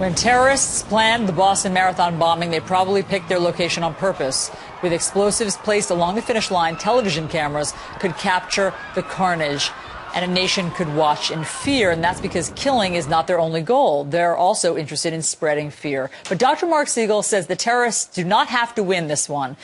When terrorists planned the Boston Marathon bombing, they probably picked their location on purpose. With explosives placed along the finish line, television cameras could capture the carnage, and a nation could watch in fear. And that's because killing is not their only goal. They're also interested in spreading fear. But Dr. Mark Siegel says the terrorists do not have to win this one.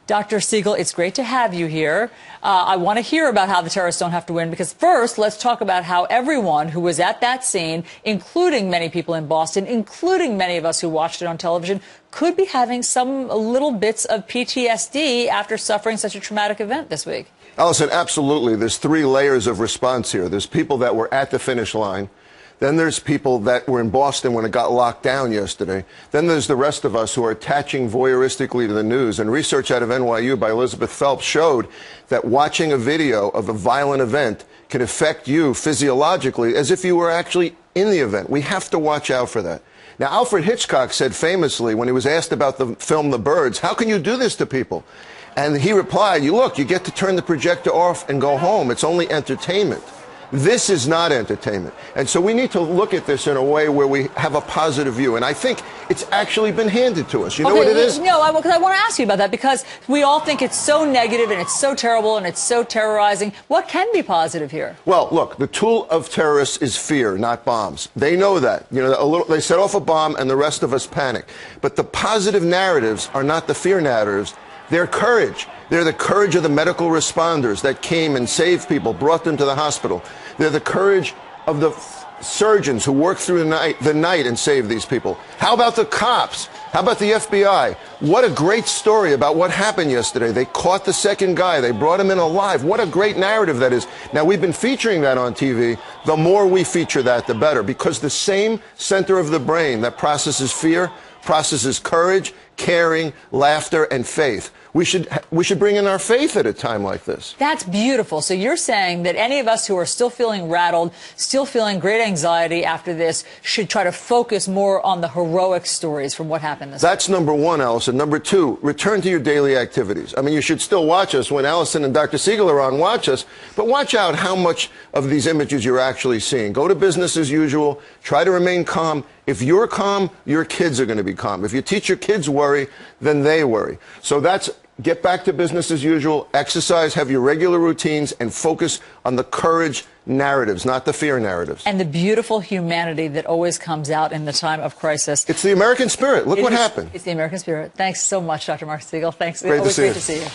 Dr. Siegel, it's great to have you here. I want to hear about how the terrorists don't have to win, because first, let's talk about how everyone who was at that scene, including many people in Boston, including many of us who watched it on television, could be having some little bits of PTSD after suffering such a traumatic event this week. Allison, absolutely. There's three layers of response here. There's people that were at the finish line. Then there's people that were in Boston when it got locked down yesterday. Then there's the rest of us who are attaching voyeuristically to the news. And research out of NYU by Elizabeth Phelps showed that watching a video of a violent event can affect you physiologically as if you were actually in the event. We have to watch out for that. Now, Alfred Hitchcock said famously when he was asked about the film The Birds, how can you do this to people? And he replied, you get to turn the projector off and go home. It's only entertainment. This is not entertainment. And so we need to look at this in a way where we have a positive view. And I think it's actually been handed to us. You know what it is? No, because I want to ask you about that, because we all think it's so negative and it's so terrible and it's so terrorizing. What can be positive here? Well, look, the tool of terrorists is fear, not bombs. They know that. They set off a bomb and the rest of us panic. But the positive narratives are not the fear narratives. They're courage. They're the courage of the medical responders that came and saved people, brought them to the hospital. They're the courage of the surgeons who worked through the night and saved these people. How about the cops? How about the FBI? What a great story about what happened yesterday. They caught the second guy. They brought him in alive. What a great narrative that is. Now, we've been featuring that on TV. The more we feature that, the better, because the same center of the brain that processes fear processes courage, caring, laughter, and faith. We should bring in our faith at a time like this. That's beautiful. So you're saying that any of us who are still feeling rattled, still feeling great anxiety after this, should try to focus more on the heroic stories from what happened this week. That's number one, Allison. Number two, return to your daily activities. I mean, you should still watch us when Allison and Dr. Siegel are on. Watch us, but watch out how much of these images you're actually seeing. Go to business as usual. Try to remain calm. If you're calm, your kids are going to be calm. If you teach your kids worry, then they worry. So get back to business as usual, exercise, have your regular routines, and focus on the courage narratives, not the fear narratives. And the beautiful humanity that always comes out in the time of crisis. It's the American spirit. Look what happened. It's the American spirit. Thanks so much, Dr. Mark Siegel. Thanks. Great Always to see great you. to see you.